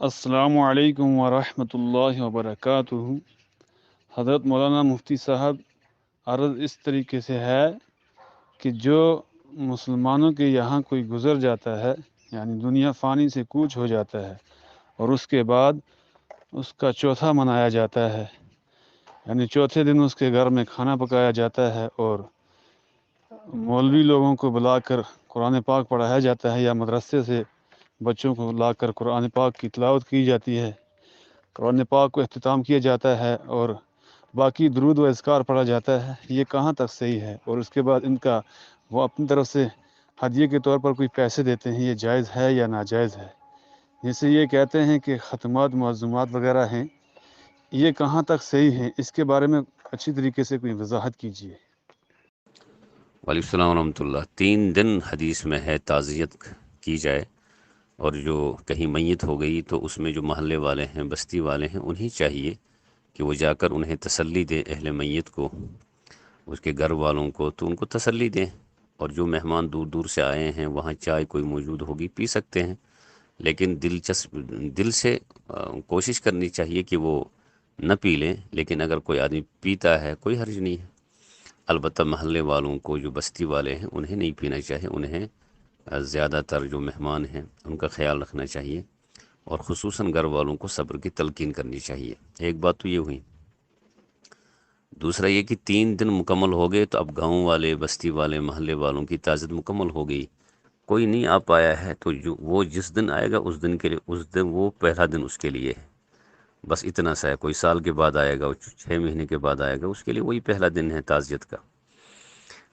السلام علیکم ورحمۃ اللہ وبرکاتہ۔ حضرت مولانا مفتی صاحب، عرض اس طریقے سے ہے کہ جو مسلمانوں کے یہاں کوئی گزر جاتا ہے، یعنی دنیا فانی سے کوچ ہو جاتا ہے، اور اس کے بعد اس کا چوتھا منایا جاتا ہے، یعنی چوتھے دن اس کے گھر میں کھانا پکایا جاتا ہے اور مولوی لوگوں کو بلا کر قرآن پاک پڑھایا جاتا ہے، یا مدرسے سے بچوں کو لا کر قرآن پاک کی تلاوت کی جاتی ہے، قرآن پاک کو اختتام کیا جاتا ہے اور باقی درود و اذکار پڑھا جاتا ہے۔ یہ کہاں تک صحیح ہے؟ اور اس کے بعد ان کا وہ اپنی طرف سے ہدیے کے طور پر کوئی پیسے دیتے ہیں، یہ جائز ہے یا ناجائز ہے؟ جیسے یہ کہتے ہیں کہ ختمات معظومات وغیرہ ہیں، یہ کہاں تک صحیح ہیں؟ اس کے بارے میں اچھی طریقے سے کوئی وضاحت کیجیے۔ وعلیکم السلام ورحمۃ اللہ۔ 3 دن حدیث میں ہے تعزیت کی جائے، اور جو کہیں میت ہو گئی تو اس میں جو محلے والے ہیں، بستی والے ہیں، انہیں چاہیے کہ وہ جا کر انہیں تسلی دیں، اہل میت کو، اس کے گھر والوں کو، تو ان کو تسلی دیں۔ اور جو مہمان دور دور سے آئے ہیں، وہاں چائے کوئی موجود ہوگی پی سکتے ہیں، لیکن دل سے کوشش کرنی چاہیے کہ وہ نہ پی لیں، لیکن اگر کوئی آدمی پیتا ہے کوئی حرج نہیں ہے۔ البتہ محلے والوں کو، جو بستی والے ہیں، انہیں نہیں پینا چاہیے، انہیں زیادہ تر جو مہمان ہیں ان کا خیال رکھنا چاہیے، اور خصوصاً گھر والوں کو صبر کی تلقین کرنی چاہیے۔ ایک بات تو یہ ہوئی۔ دوسرا یہ کہ 3 دن مکمل ہو گئے تو اب گاؤں والے، بستی والے، محلے والوں کی تعزیت مکمل ہو گئی۔ کوئی نہیں آ پایا ہے تو وہ جس دن آئے گا اس دن کے لیے، اس دن وہ پہلا دن اس کے لیے ہے، بس اتنا سا ہے۔ کوئی سال کے بعد آئے گا، 6 مہینے کے بعد آئے گا، اس کے لیے وہی پہلا دن ہے تعزیت کا۔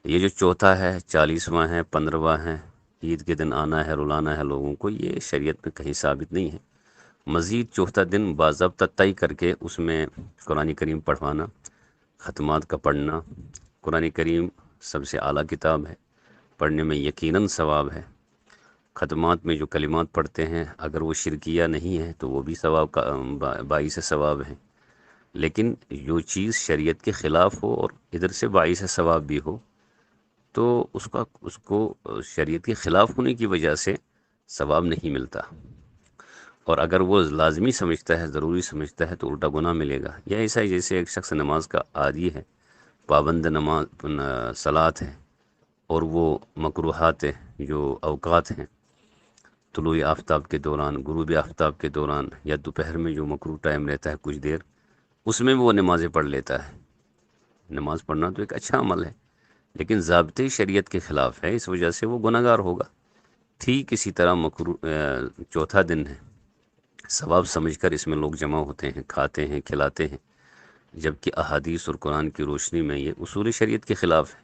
یہ جو چوتھا ہے، 40واں ہے، 15واں ہے، عید کے دن آنا ہے، رلانا ہے لوگوں کو، یہ شریعت میں کہیں ثابت نہیں ہے۔ مزید چوتھا دن باضابطہ طے کر کے اس میں قرآن کریم پڑھوانا، ختمات کا پڑھنا۔ قرآن کریم سب سے اعلیٰ کتاب ہے، پڑھنے میں یقیناً ثواب ہے۔ ختمات میں جو کلمات پڑھتے ہیں، اگر وہ شرکیہ نہیں ہے تو وہ بھی ثواب کا باعث ثواب ہے، لیکن جو چیز شریعت کے خلاف ہو اور ادھر سے باعث ثواب بھی ہو، تو اس کو شریعت کے خلاف ہونے کی وجہ سے ثواب نہیں ملتا، اور اگر وہ لازمی سمجھتا ہے، ضروری سمجھتا ہے، تو الٹا گناہ ملے گا۔ یا ایسا ہی جیسے ایک شخص نماز کا عادی ہے، پابند نماز صلات ہے، اور وہ مکروہات جو اوقات ہیں، طلوع آفتاب کے دوران، غروب آفتاب کے دوران، یا دوپہر میں جو مکروہ ٹائم رہتا ہے کچھ دیر، اس میں وہ نمازیں پڑھ لیتا ہے۔ نماز پڑھنا تو ایک اچھا عمل ہے، لیکن ضابطے شریعت کے خلاف ہے، اس وجہ سے وہ گناہ گار ہوگا۔ ٹھیک اسی طرح چوتھا دن ہے، ثواب سمجھ کر اس میں لوگ جمع ہوتے ہیں، کھاتے ہیں، کھلاتے ہیں، جبکہ احادیث اور قرآن کی روشنی میں یہ اصول شریعت کے خلاف ہے،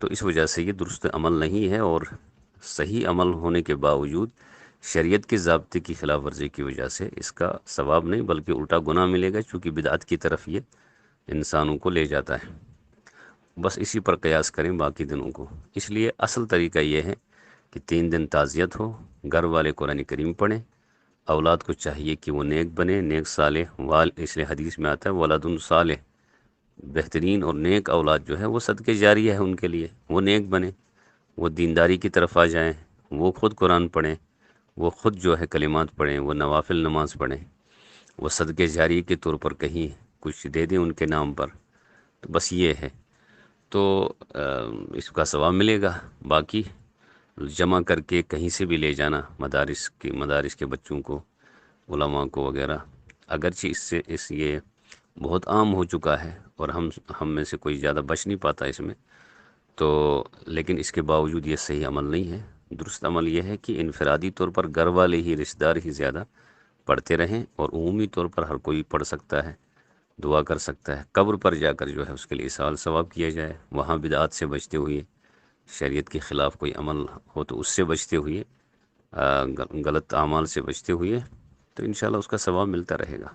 تو اس وجہ سے یہ درست عمل نہیں ہے، اور صحیح عمل ہونے کے باوجود شریعت کے ضابطے کی خلاف ورزی کی وجہ سے اس کا ثواب نہیں بلکہ الٹا گناہ ملے گا، چونکہ بدعت کی طرف یہ انسانوں کو لے جاتا ہے۔ بس اسی پر قیاس کریں باقی دنوں کو۔ اس لیے اصل طریقہ یہ ہے کہ 3 دن تعزیت ہو، گھر والے قرآن کریم پڑھیں، اولاد کو چاہیے کہ وہ نیک بنے، نیک صالح اس لیے حدیث میں آتا ہے ولد صالح، بہترین اور نیک اولاد جو ہے وہ صدقے جاریہ ہے ان کے لیے، وہ نیک بنے، وہ دینداری کی طرف آ جائیں، وہ خود قرآن پڑھیں، وہ خود جو ہے کلمات پڑھیں، وہ نوافل نماز پڑھیں، وہ صدقے جاریہ کے طور پر کہیں کچھ دے دیں ان کے نام پر، تو بس یہ ہے، تو اس کا ثواب ملے گا۔ باقی جمع کر کے کہیں سے بھی لے جانا، مدارس کے بچوں کو، علماء کو وغیرہ، اگرچہ اس یہ بہت عام ہو چکا ہے، اور ہم میں سے کوئی زیادہ بچ نہیں پاتا اس میں، تو لیکن اس کے باوجود یہ صحیح عمل نہیں ہے۔ درست عمل یہ ہے کہ انفرادی طور پر گھر والے ہی، رشتہ دار ہی زیادہ پڑھتے رہیں، اور عمومی طور پر ہر کوئی پڑھ سکتا ہے، دعا کر سکتا ہے۔ قبر پر جا کر جو ہے اس کے لیے اصال ثواب کیا جائے، وہاں بدعات سے بچتے ہوئے، شریعت کے خلاف کوئی عمل ہو تو اس سے بچتے ہوئے، غلط اعمال سے بچتے ہوئے، تو انشاءاللہ اس کا ثواب ملتا رہے گا۔